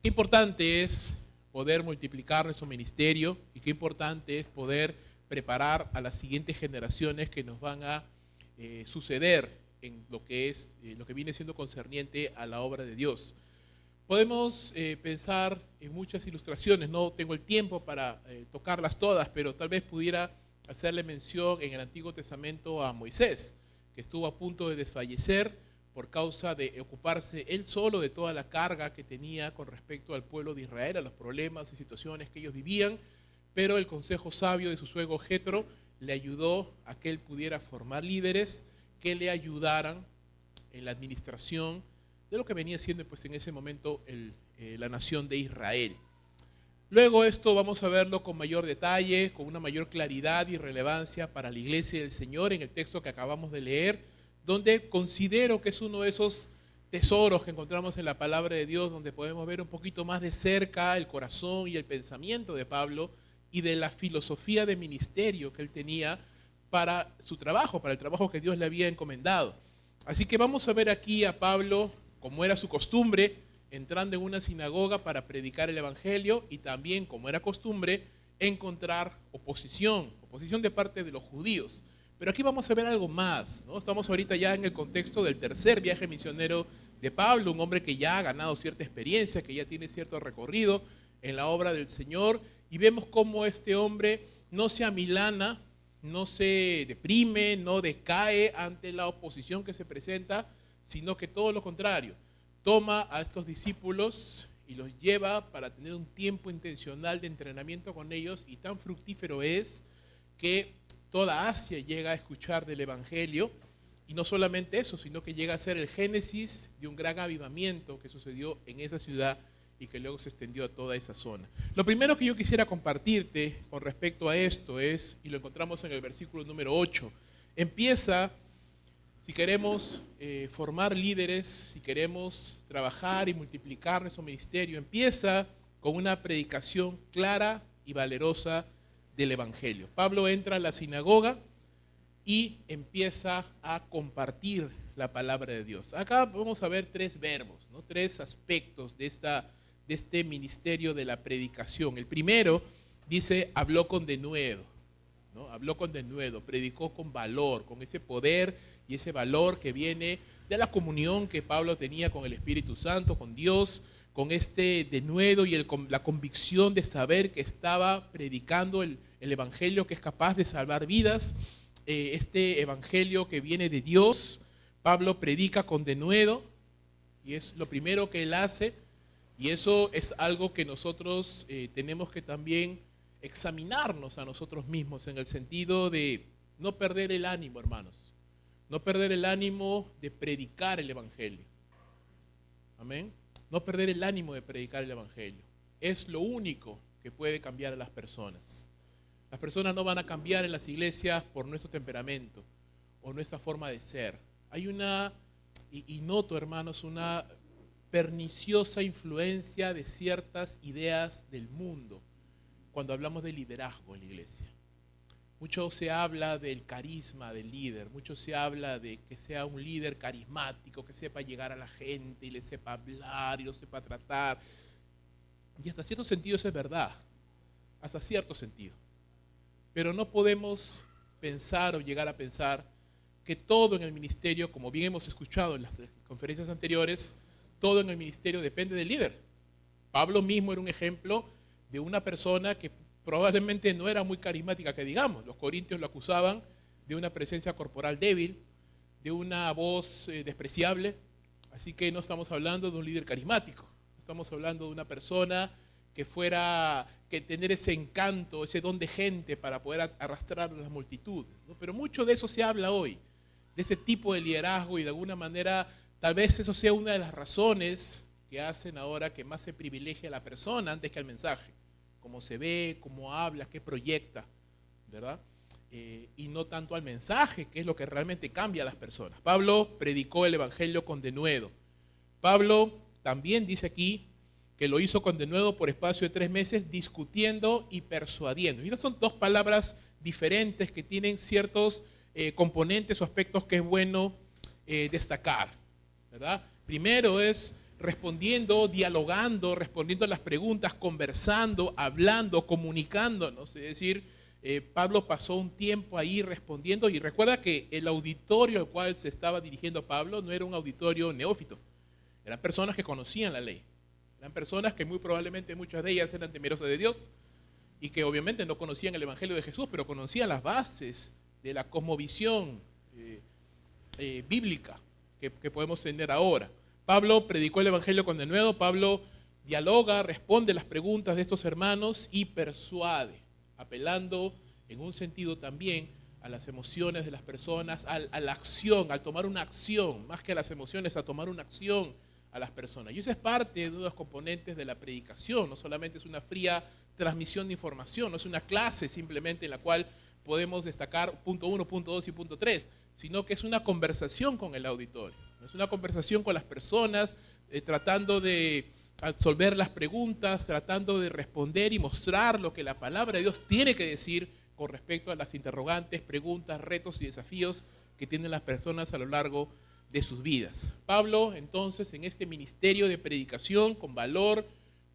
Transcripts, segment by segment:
Qué importante es poder multiplicar nuestro ministerio y qué importante es poder preparar a las siguientes generaciones que nos van a suceder en lo que es lo que viene siendo concerniente a la obra de Dios. Podemos pensar en muchas ilustraciones, no tengo el tiempo para tocarlas todas, pero tal vez pudiera hacerle mención en el Antiguo Testamento a Moisés, que estuvo a punto de desfallecer por causa de ocuparse él solo de toda la carga que tenía con respecto al pueblo de Israel, a los problemas y situaciones que ellos vivían, pero el consejo sabio de su suegro Jetro le ayudó a que él pudiera formar líderes que le ayudaran en la administración de lo que venía siendo pues, en ese momento la nación de Israel. Luego esto vamos a verlo con mayor detalle, con una mayor claridad y relevancia para la iglesia del Señor en el texto que acabamos de leer, donde considero que es uno de esos tesoros que encontramos en la palabra de Dios, donde podemos ver un poquito más de cerca el corazón y el pensamiento de Pablo y de la filosofía de ministerio que él tenía para su trabajo, para el trabajo que Dios le había encomendado. Así que vamos a ver aquí a Pablo, como era su costumbre, entrando en una sinagoga para predicar el evangelio y también, como era costumbre, encontrar oposición de parte de los judíos. Pero aquí vamos a ver algo más, ¿no? Estamos ahorita ya en el contexto del tercer viaje misionero de Pablo, un hombre que ya ha ganado cierta experiencia, que ya tiene cierto recorrido en la obra del Señor, y vemos cómo este hombre no se amilana, no se deprime, no decae ante la oposición que se presenta, sino que todo lo contrario, toma a estos discípulos y los lleva para tener un tiempo intencional de entrenamiento con ellos, y tan fructífero es que toda Asia llega a escuchar del evangelio, y no solamente eso, sino que llega a ser el génesis de un gran avivamiento que sucedió en esa ciudad y que luego se extendió a toda esa zona. Lo primero que yo quisiera compartirte con respecto a esto es, y lo encontramos en el versículo número 8, empieza, si queremos formar líderes, si queremos trabajar y multiplicar nuestro ministerio, empieza con una predicación clara y valerosa del evangelio. Pablo entra a la sinagoga y empieza a compartir la palabra de Dios. Acá vamos a ver tres verbos, ¿no? Tres aspectos de este ministerio de la predicación. El primero dice, habló con denuedo, ¿no? Habló con denuedo, predicó con valor, con ese poder y ese valor que viene de la comunión que Pablo tenía con el Espíritu Santo, con Dios, con este denuedo y la convicción de saber que estaba predicando el evangelio que es capaz de salvar vidas, este evangelio que viene de Dios. Pablo predica con denuedo y es lo primero que él hace, y eso es algo que nosotros tenemos que también examinarnos a nosotros mismos en el sentido de no perder el ánimo, hermanos, no perder el ánimo de predicar el evangelio. Amén. No perder el ánimo de predicar el evangelio. Es lo único que puede cambiar a las personas. Las personas no van a cambiar en las iglesias por nuestro temperamento o nuestra forma de ser. Hay y noto, hermanos, una perniciosa influencia de ciertas ideas del mundo cuando hablamos de liderazgo en la iglesia. Mucho se habla del carisma del líder, mucho se habla de que sea un líder carismático, que sepa llegar a la gente y le sepa hablar y lo sepa tratar. Y hasta cierto sentido eso es verdad, hasta cierto sentido. Pero no podemos pensar o llegar a pensar que todo en el ministerio, como bien hemos escuchado en las conferencias anteriores, todo en el ministerio depende del líder. Pablo mismo era un ejemplo de una persona que probablemente no era muy carismática, que digamos. Los corintios lo acusaban de una presencia corporal débil, de una voz despreciable. Así que no estamos hablando de un líder carismático. Estamos hablando de una persona que tener ese encanto, ese don de gente para poder arrastrar a las multitudes, ¿no? Pero mucho de eso se habla hoy, de ese tipo de liderazgo, y de alguna manera tal vez eso sea una de las razones que hacen ahora que más se privilegie a la persona antes que al mensaje. Cómo se ve, cómo habla, qué proyecta, ¿verdad? Y no tanto al mensaje, que es lo que realmente cambia a las personas. Pablo predicó el evangelio con denuedo. Pablo también dice aquí que lo hizo con denuedo por espacio de 3 meses, discutiendo y persuadiendo. Y estas son dos palabras diferentes que tienen ciertos componentes o aspectos que es bueno destacar, ¿verdad? Primero es respondiendo, dialogando, respondiendo a las preguntas, conversando, hablando, comunicándonos. Es decir, Pablo pasó un tiempo ahí respondiendo, y recuerda que el auditorio al cual se estaba dirigiendo Pablo no era un auditorio neófito, eran personas que conocían la ley, eran personas que muy probablemente muchas de ellas eran temerosas de Dios y que obviamente no conocían el Evangelio de Jesús, pero conocían las bases de la cosmovisión bíblica que podemos tener ahora. Pablo predicó el Evangelio con denuedo, Pablo dialoga, responde las preguntas de estos hermanos y persuade, apelando en un sentido también a las emociones de las personas, a la acción, al tomar una acción, más que a las emociones, a tomar una acción a las personas. Y eso es parte de los componentes de la predicación, no solamente es una fría transmisión de información, no es una clase simplemente en la cual podemos destacar punto 1, punto 2 y punto 3, sino que es una conversación con el auditorio, es una conversación con las personas, tratando de absolver las preguntas, tratando de responder y mostrar lo que la palabra de Dios tiene que decir con respecto a las interrogantes, preguntas, retos y desafíos que tienen las personas a lo largo de sus vidas. Pablo, entonces, en este ministerio de predicación, con valor,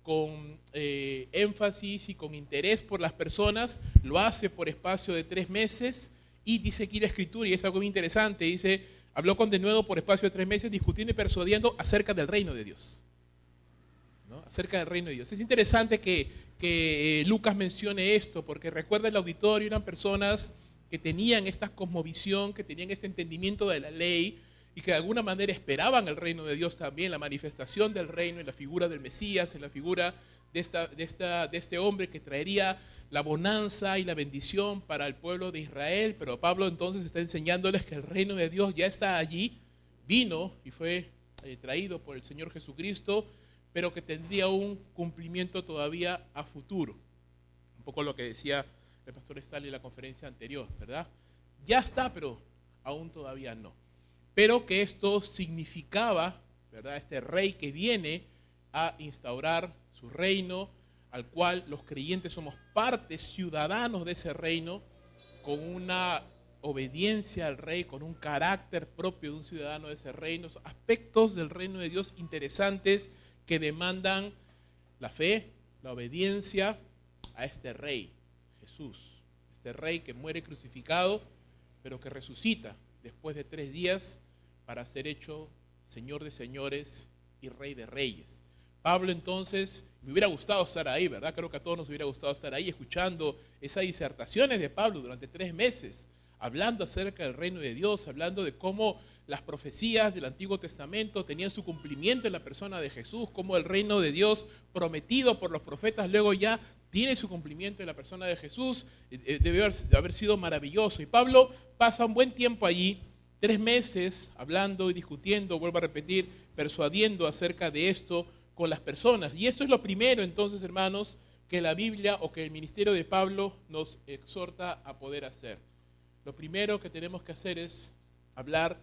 con énfasis y con interés por las personas, lo hace por espacio de 3 meses, y dice aquí la Escritura, y es algo muy interesante, dice, habló con denuedo por espacio de 3 meses, discutiendo y persuadiendo acerca del reino de Dios. ¿No? Acerca del reino de Dios. Es interesante que Lucas mencione esto, porque recuerda, el auditorio eran personas que tenían esta cosmovisión, que tenían este entendimiento de la ley, y que de alguna manera esperaban el reino de Dios también, la manifestación del reino en la figura del Mesías, en la figura de este hombre que traería la bonanza y la bendición para el pueblo de Israel. Pero Pablo entonces está enseñándoles que el reino de Dios ya está allí, vino y fue traído por el Señor Jesucristo, pero que tendría un cumplimiento todavía a futuro. Un poco lo que decía el pastor Stanley en la conferencia anterior, ¿verdad? Ya está, pero aún todavía no. Pero que esto significaba, ¿verdad?, este rey que viene a instaurar su reino, al cual los creyentes somos parte, ciudadanos de ese reino, con una obediencia al rey, con un carácter propio de un ciudadano de ese reino, aspectos del reino de Dios interesantes que demandan la fe, la obediencia a este rey, Jesús, este rey que muere crucificado, pero que resucita después de 3 días para ser hecho Señor de señores y Rey de reyes. Pablo entonces, me hubiera gustado estar ahí, ¿verdad? Creo que a todos nos hubiera gustado estar ahí escuchando esas disertaciones de Pablo durante 3 meses, hablando acerca del reino de Dios, hablando de cómo las profecías del Antiguo Testamento tenían su cumplimiento en la persona de Jesús, cómo el reino de Dios prometido por los profetas luego ya tiene su cumplimiento en la persona de Jesús. Debe haber sido maravilloso. Y Pablo pasa un buen tiempo allí, 3 meses, hablando y discutiendo, vuelvo a repetir, persuadiendo acerca de esto con las personas. Y esto es lo primero, entonces, hermanos, que la Biblia o que el ministerio de Pablo nos exhorta a poder hacer. Lo primero que tenemos que hacer es hablar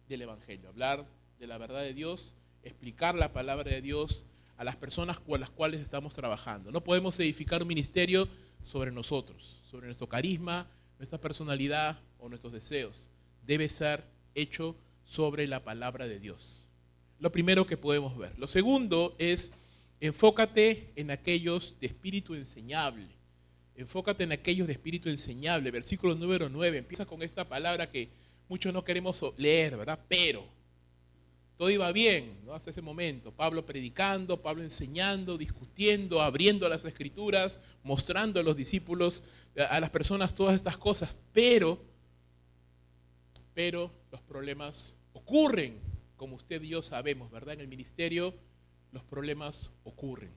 del Evangelio, hablar de la verdad de Dios, explicar la palabra de Dios a las personas con las cuales estamos trabajando. No podemos edificar un ministerio sobre nosotros, sobre nuestro carisma, nuestra personalidad o nuestros deseos. Debe ser hecho sobre la palabra de Dios. Lo primero que podemos ver. Lo segundo es, enfócate en aquellos de espíritu enseñable. Enfócate en aquellos de espíritu enseñable. Versículo número 9. Empieza con esta palabra que muchos no queremos leer, ¿verdad? Pero todo iba bien, ¿no? Hasta ese momento. Pablo predicando, Pablo enseñando, discutiendo, abriendo las escrituras, mostrando a los discípulos, a las personas todas estas cosas. Pero los problemas ocurren, como usted y yo sabemos, ¿verdad? En el ministerio los problemas ocurren.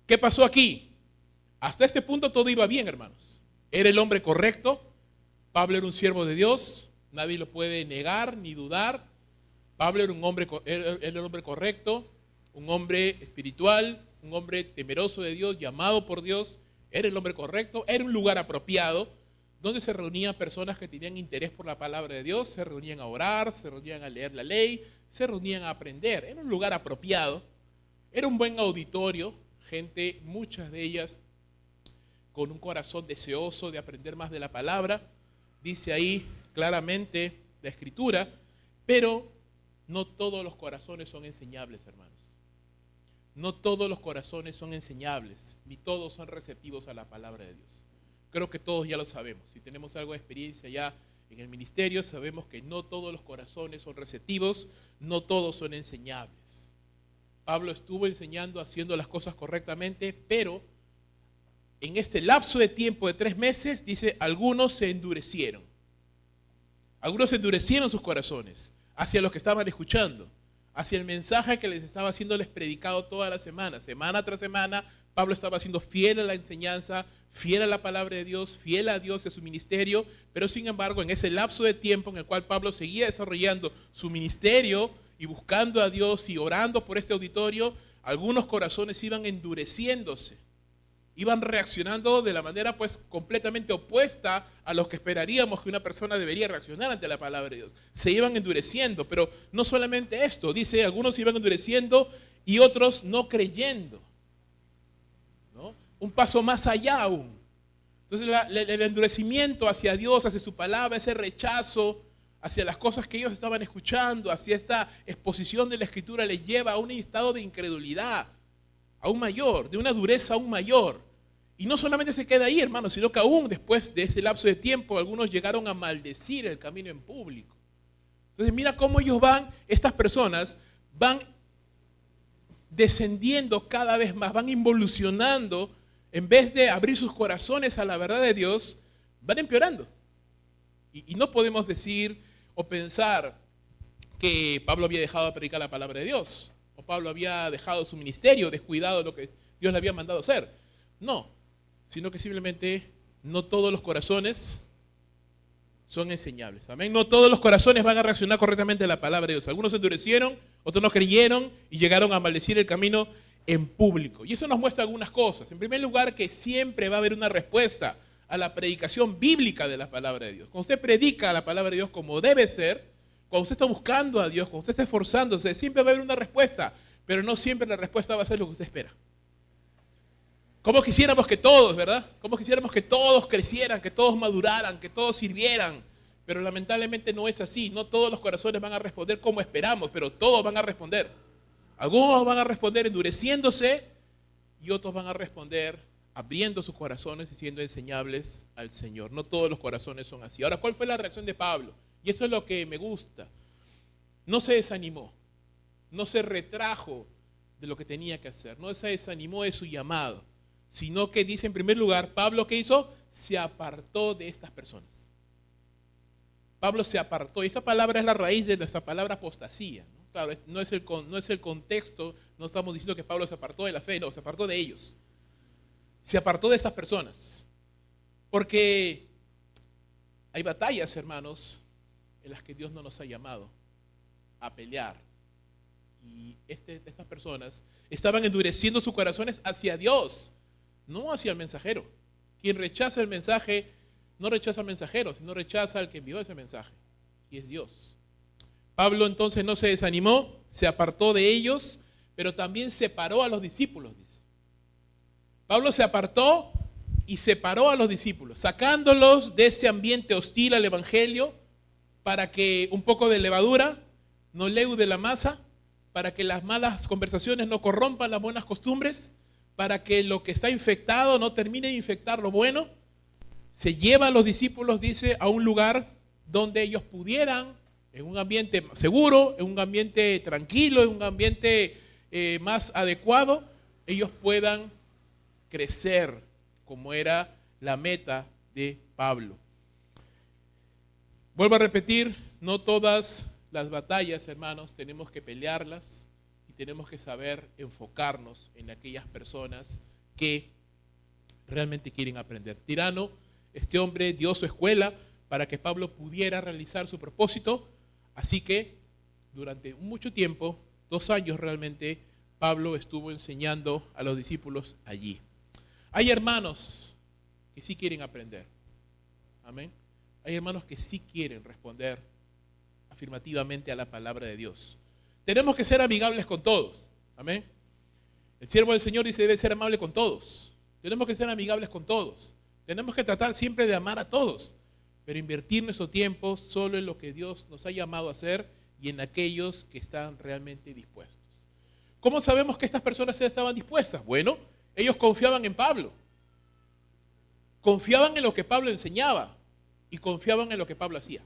¿Qué pasó aquí? Hasta este punto todo iba bien, hermanos. Era el hombre correcto. Pablo era un siervo de Dios. Nadie lo puede negar ni dudar. Pablo era un hombre correcto, un hombre espiritual, un hombre temeroso de Dios, llamado por Dios. Era el hombre correcto. Era un lugar apropiado donde se reunían personas que tenían interés por la palabra de Dios, se reunían a orar, se reunían a leer la ley, se reunían a aprender. Era un lugar apropiado. Era un buen auditorio, gente, muchas de ellas con un corazón deseoso de aprender más de la palabra. Dice ahí claramente la Escritura, pero no todos los corazones son enseñables, hermanos. no todos los corazones son enseñables, ni todos son receptivos a la palabra de Dios. Creo que todos ya lo sabemos. Si tenemos algo de experiencia ya en el ministerio, sabemos que no todos los corazones son receptivos, no todos son enseñables. Pablo estuvo enseñando, haciendo las cosas correctamente, pero en este lapso de tiempo de 3 meses, dice, algunos se endurecieron. Algunos endurecieron sus corazones hacia los que estaban escuchando, hacia el mensaje que les estaba haciéndoles predicado toda la semana. Semana tras semana, Pablo estaba siendo fiel a la enseñanza, fiel a la palabra de Dios, fiel a Dios y a su ministerio, pero sin embargo, en ese lapso de tiempo en el cual Pablo seguía desarrollando su ministerio y buscando a Dios y orando por este auditorio, algunos corazones iban endureciéndose. Iban reaccionando de la manera pues completamente opuesta a lo que esperaríamos que una persona debería reaccionar ante la palabra de Dios. Se iban endureciendo, pero no solamente esto, dice, algunos se iban endureciendo y otros no creyendo, ¿no? Un paso más allá aún. Entonces el endurecimiento hacia Dios, hacia su palabra, ese rechazo hacia las cosas que ellos estaban escuchando, hacia esta exposición de la Escritura, les lleva a un estado de incredulidad aún mayor, de una dureza aún mayor. Y no solamente se queda ahí, hermanos, sino que aún después de ese lapso de tiempo, algunos llegaron a maldecir el camino en público. Entonces mira cómo ellos estas personas van descendiendo cada vez más, van involucionando, en vez de abrir sus corazones a la verdad de Dios, van empeorando. Y no podemos decir o pensar que Pablo había dejado de predicar la palabra de Dios, o Pablo había dejado su ministerio, descuidado lo que Dios le había mandado hacer. No, sino que simplemente no todos los corazones son enseñables. Amén. No todos los corazones van a reaccionar correctamente a la palabra de Dios. Algunos se endurecieron, otros no creyeron y llegaron a maldecir el camino en público. Y eso nos muestra algunas cosas. En primer lugar, que siempre va a haber una respuesta a la predicación bíblica de la palabra de Dios. Cuando usted predica la palabra de Dios como debe ser, cuando usted está buscando a Dios, cuando usted está esforzándose, siempre va a haber una respuesta, pero no siempre la respuesta va a ser lo que usted espera. Como quisiéramos que todos, ¿verdad? Como quisiéramos que todos crecieran, que todos maduraran, que todos sirvieran, pero lamentablemente no es así. No todos los corazones van a responder como esperamos, pero todos van a responder. Algunos van a responder endureciéndose y otros van a responder abriendo sus corazones y siendo enseñables al Señor. No todos los corazones son así. Ahora, ¿cuál fue la reacción de Pablo? Y eso es lo que me gusta. No se desanimó, no se retrajo de lo que tenía que hacer, no se desanimó de su llamado, sino que dice en primer lugar, Pablo, ¿qué hizo? Se apartó de estas personas. Pablo se apartó, y esa palabra es la raíz de nuestra palabra apostasía, ¿no? Claro, no es el contexto, no estamos diciendo que Pablo se apartó de la fe, no, se apartó de ellos. Se apartó de esas personas. Porque hay batallas, hermanos, en las que Dios no nos ha llamado a pelear. Y estas personas estaban endureciendo sus corazones hacia Dios, no hacia el mensajero. Quien rechaza el mensaje, no rechaza al mensajero, sino rechaza al que envió ese mensaje, y es Dios. Pablo entonces no se desanimó, se apartó de ellos, pero también separó a los discípulos, dice. Pablo se apartó y separó a los discípulos, sacándolos de ese ambiente hostil al evangelio, para que un poco de levadura no leude la masa, para que las malas conversaciones no corrompan las buenas costumbres, para que lo que está infectado no termine de infectar lo bueno. Se lleva a los discípulos, dice, a un lugar donde ellos pudieran, en un ambiente seguro, en un ambiente tranquilo, en un ambiente más adecuado, ellos puedan crecer, como era la meta de Pablo. Vuelvo a repetir, no todas las batallas, hermanos, tenemos que pelearlas y tenemos que saber enfocarnos en aquellas personas que realmente quieren aprender. Tirano, este hombre dio su escuela para que Pablo pudiera realizar su propósito, así que durante mucho tiempo, 2 años realmente, Pablo estuvo enseñando a los discípulos allí. Hay hermanos que sí quieren aprender. Amén. Hay hermanos que sí quieren responder afirmativamente a la palabra de Dios. Tenemos que ser amigables con todos. Amén. El siervo del Señor dice, debe ser amable con todos. Tenemos que ser amigables con todos. Tenemos que tratar siempre de amar a todos, pero invertir nuestro tiempo solo en lo que Dios nos ha llamado a hacer y en aquellos que están realmente dispuestos. ¿Cómo sabemos que estas personas estaban dispuestas? Bueno, ellos confiaban en Pablo. Confiaban en lo que Pablo enseñaba y confiaban en lo que Pablo hacía.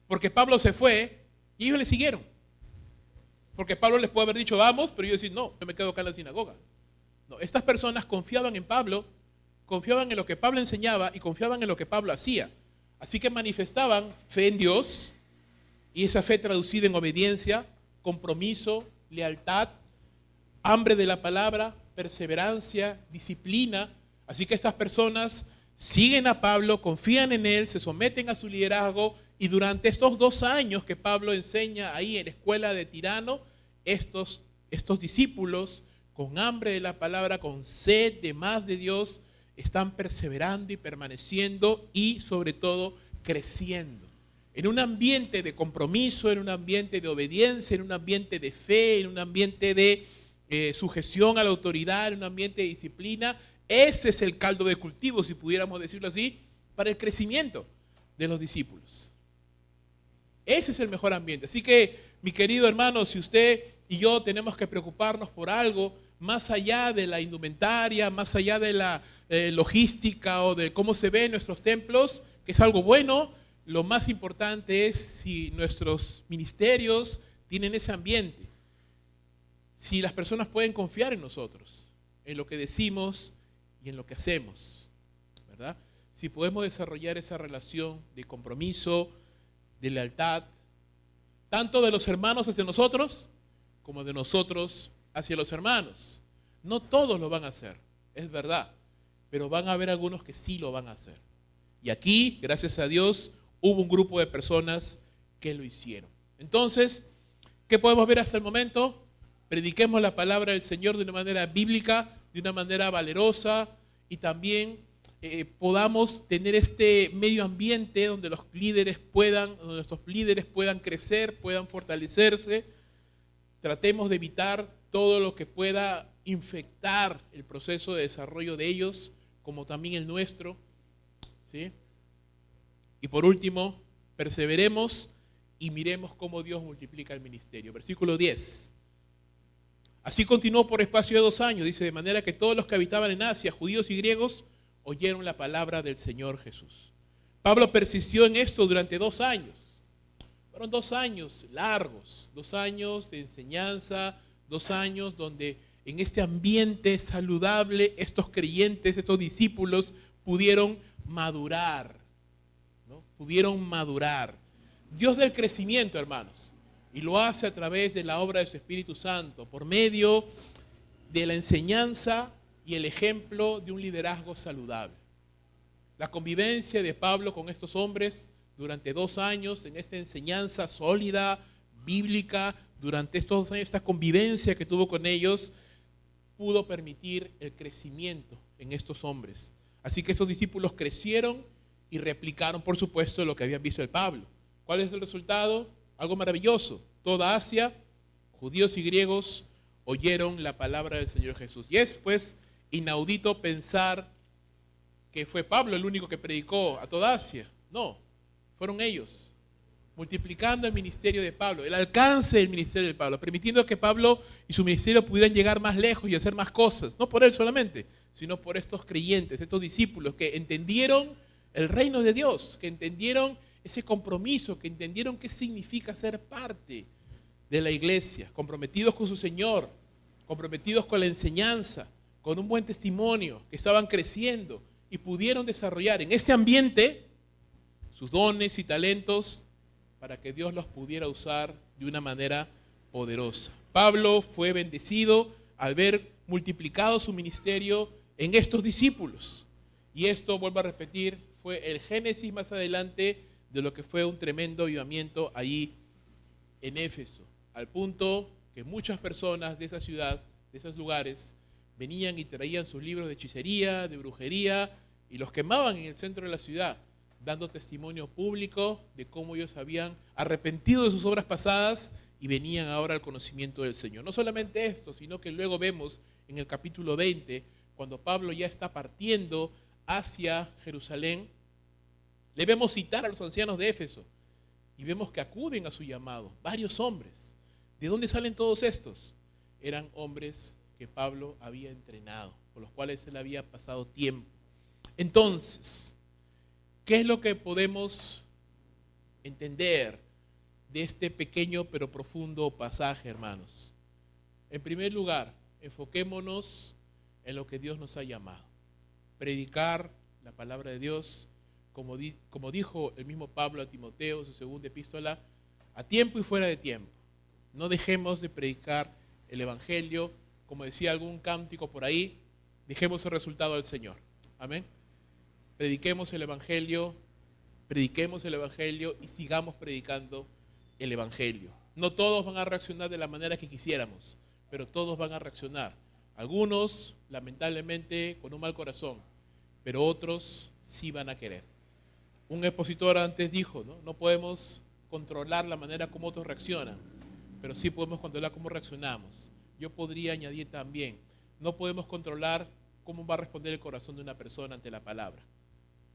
Porque Pablo se fue y ellos le siguieron. Porque Pablo les puede haber dicho, vamos, pero ellos decían, no, yo me quedo acá en la sinagoga. No, estas personas confiaban en Pablo, confiaban en lo que Pablo enseñaba y confiaban en lo que Pablo hacía. Así que manifestaban fe en Dios, y esa fe traducida en obediencia, compromiso, lealtad, hambre de la palabra, perseverancia, disciplina. Así que estas personas siguen a Pablo, confían en él, se someten a su liderazgo, y durante estos 2 años que Pablo enseña ahí en la escuela de Tirano, estos discípulos con hambre de la palabra, con sed de más de Dios, están perseverando y permaneciendo y sobre todo creciendo. En un ambiente de compromiso, en un ambiente de obediencia, en un ambiente de fe, en un ambiente de sujeción a la autoridad, en un ambiente de disciplina. Ese es el caldo de cultivo, si pudiéramos decirlo así, para el crecimiento de los discípulos. Ese es el mejor ambiente. Así que, mi querido hermano, si usted y yo tenemos que preocuparnos por algo, más allá de la indumentaria, más allá de la logística o de cómo se ven nuestros templos, que es algo bueno, lo más importante es si nuestros ministerios tienen ese ambiente. Si las personas pueden confiar en nosotros, en lo que decimos y en lo que hacemos, ¿verdad? Si podemos desarrollar esa relación de compromiso, de lealtad, tanto de los hermanos hacia nosotros, como de nosotros hacia los hermanos. No todos lo van a hacer, es verdad, pero van a haber algunos que sí lo van a hacer. Y aquí, gracias a Dios, hubo un grupo de personas que lo hicieron. Entonces, ¿qué podemos ver hasta el momento? Prediquemos la palabra del Señor de una manera bíblica, de una manera valerosa, y también podamos tener este medio ambiente donde nuestros líderes puedan crecer, puedan fortalecerse. Tratemos de evitar todo lo que pueda infectar el proceso de desarrollo de ellos, como también el nuestro, ¿sí? Y por último, perseveremos y miremos cómo Dios multiplica el ministerio. Versículo 10. Así continuó por espacio de 2 años, dice, de manera que todos los que habitaban en Asia, judíos y griegos, oyeron la palabra del Señor Jesús. Pablo persistió en esto durante 2 años. Fueron 2 años largos, 2 años de enseñanza, 2 años donde en este ambiente saludable estos creyentes, estos discípulos pudieron madurar, ¿no? Pudieron madurar. Dios da el crecimiento, hermanos, y lo hace a través de la obra de su Espíritu Santo, por medio de la enseñanza y el ejemplo de un liderazgo saludable. La convivencia de Pablo con estos hombres durante 2 años, en esta enseñanza sólida, bíblica, durante estos 2 años, esta convivencia que tuvo con ellos, pudo permitir el crecimiento en estos hombres. Así que estos discípulos crecieron y replicaron, por supuesto, lo que habían visto de Pablo. ¿Cuál es el resultado? Algo maravilloso. Toda Asia, judíos y griegos, oyeron la palabra del Señor Jesús. Y es, pues, inaudito pensar que fue Pablo el único que predicó a toda Asia. No, fueron ellos, multiplicando el ministerio de Pablo, el alcance del ministerio de Pablo, permitiendo que Pablo y su ministerio pudieran llegar más lejos y hacer más cosas, no por él solamente, sino por estos creyentes, estos discípulos que entendieron el reino de Dios, que entendieron ese compromiso, que entendieron qué significa ser parte de la iglesia, comprometidos con su Señor, comprometidos con la enseñanza, con un buen testimonio, que estaban creciendo y pudieron desarrollar en este ambiente sus dones y talentos para que Dios los pudiera usar de una manera poderosa. Pablo fue bendecido al ver multiplicado su ministerio en estos discípulos. Y esto, vuelvo a repetir, fue el génesis más adelante de lo que fue un tremendo avivamiento ahí en Éfeso, al punto que muchas personas de esa ciudad, de esos lugares, venían y traían sus libros de hechicería, de brujería, y los quemaban en el centro de la ciudad, dando testimonio público de cómo ellos habían arrepentido de sus obras pasadas y venían ahora al conocimiento del Señor. No solamente esto, sino que luego vemos en el capítulo 20, cuando Pablo ya está partiendo hacia Jerusalén, le vemos citar a los ancianos de Éfeso y vemos que acuden a su llamado, varios hombres. ¿De dónde salen todos estos? eran hombres que Pablo había entrenado, con los cuales él había pasado tiempo. Entonces, ¿qué es lo que podemos entender de este pequeño pero profundo pasaje, hermanos? En primer lugar, enfoquémonos en lo que Dios nos ha llamado. Predicar la palabra de Dios, como dijo el mismo Pablo a Timoteo en su segunda epístola, a tiempo y fuera de tiempo. No dejemos de predicar el Evangelio, como decía algún cántico por ahí, dejemos el resultado al Señor. Amén. Prediquemos el Evangelio y sigamos predicando el Evangelio. No todos van a reaccionar de la manera que quisiéramos, pero todos van a reaccionar. Algunos, lamentablemente, con un mal corazón, pero otros sí van a querer. Un expositor antes dijo, no podemos controlar la manera como otros reaccionan, pero sí podemos controlar cómo reaccionamos. Yo podría añadir también, no podemos controlar cómo va a responder el corazón de una persona ante la palabra.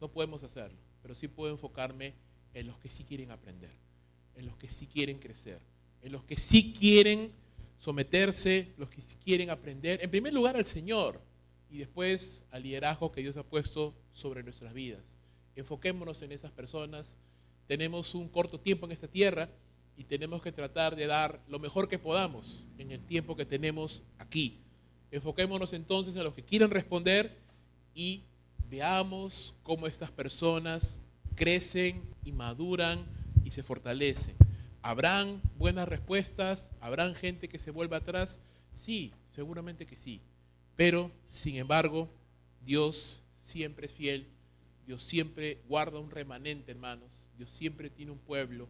No podemos hacerlo, pero sí puedo enfocarme en los que sí quieren aprender, en los que sí quieren crecer, en los que sí quieren someterse, los que sí quieren aprender, en primer lugar al Señor y después al liderazgo que Dios ha puesto sobre nuestras vidas. Enfoquémonos en esas personas. Tenemos un corto tiempo en esta tierra y tenemos que tratar de dar lo mejor que podamos en el tiempo que tenemos aquí. Enfoquémonos entonces en los que quieren responder y veamos cómo estas personas crecen y maduran y se fortalecen. ¿Habrán buenas respuestas? ¿Habrán gente que se vuelva atrás? Sí, seguramente que sí. Pero, sin embargo, Dios siempre es fiel. Dios siempre guarda un remanente, hermanos. Dios siempre tiene un pueblo.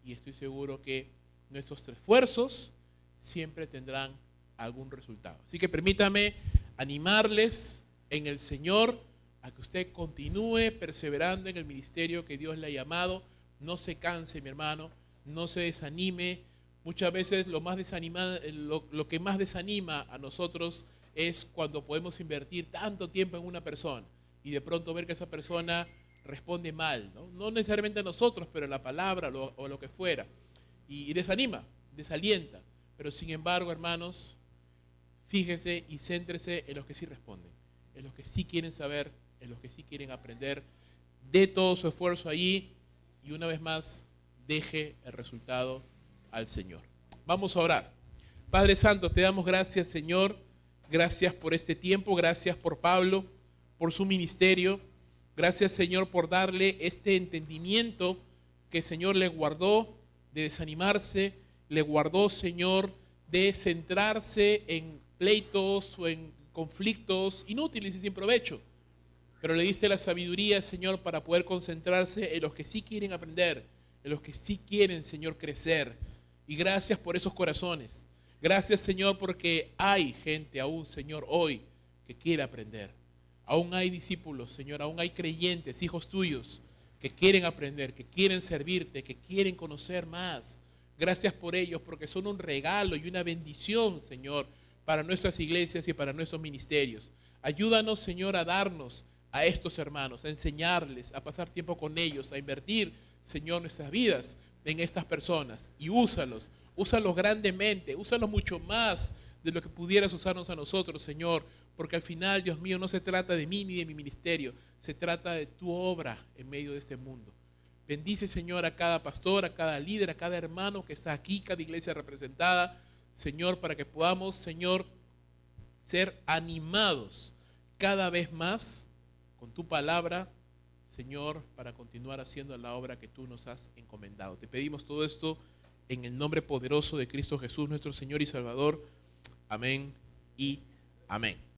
Y estoy seguro que nuestros esfuerzos siempre tendrán algún resultado. Así que permítame animarles en el Señor a que usted continúe perseverando en el ministerio que Dios le ha llamado. No se canse, mi hermano. No se desanime. Muchas veces lo que más desanima a nosotros es cuando podemos invertir tanto tiempo en una persona y de pronto ver que esa persona responde mal, no necesariamente a nosotros, pero a la palabra o lo que fuera. Y desanima, desalienta. Pero sin embargo, hermanos, fíjese y céntrese en los que sí responden, en los que sí quieren saber, en los que sí quieren aprender. Dé todo su esfuerzo allí y una vez más, deje el resultado al Señor. Vamos a orar. Padre Santo, te damos gracias, Señor. Gracias por este tiempo. Gracias por Pablo, por su ministerio. Gracias, Señor, por darle este entendimiento que, Señor, le guardó de desanimarse. Le guardó, Señor, de centrarse en pleitos o en conflictos inútiles y sin provecho. Pero le diste la sabiduría, Señor, para poder concentrarse en los que sí quieren aprender, en los que sí quieren, Señor, crecer. Y gracias por esos corazones. Gracias, Señor, porque hay gente aún, Señor, hoy que quiere aprender. Aún hay discípulos, Señor, aún hay creyentes, hijos tuyos, que quieren aprender, que quieren servirte, que quieren conocer más. Gracias por ellos, porque son un regalo y una bendición, Señor, para nuestras iglesias y para nuestros ministerios. Ayúdanos, Señor, a darnos a estos hermanos, a enseñarles, a pasar tiempo con ellos, a invertir, Señor, nuestras vidas en estas personas. Y úsalos grandemente, úsalos mucho más de lo que pudieras usarnos a nosotros, Señor, porque al final, Dios mío, no se trata de mí ni de mi ministerio, se trata de tu obra en medio de este mundo. Bendice, Señor, a cada pastor, a cada líder, a cada hermano que está aquí, cada iglesia representada, Señor, para que podamos, Señor, ser animados cada vez más con tu palabra, Señor, para continuar haciendo la obra que tú nos has encomendado. Te pedimos todo esto en el nombre poderoso de Cristo Jesús, nuestro Señor y Salvador. Amén y amén.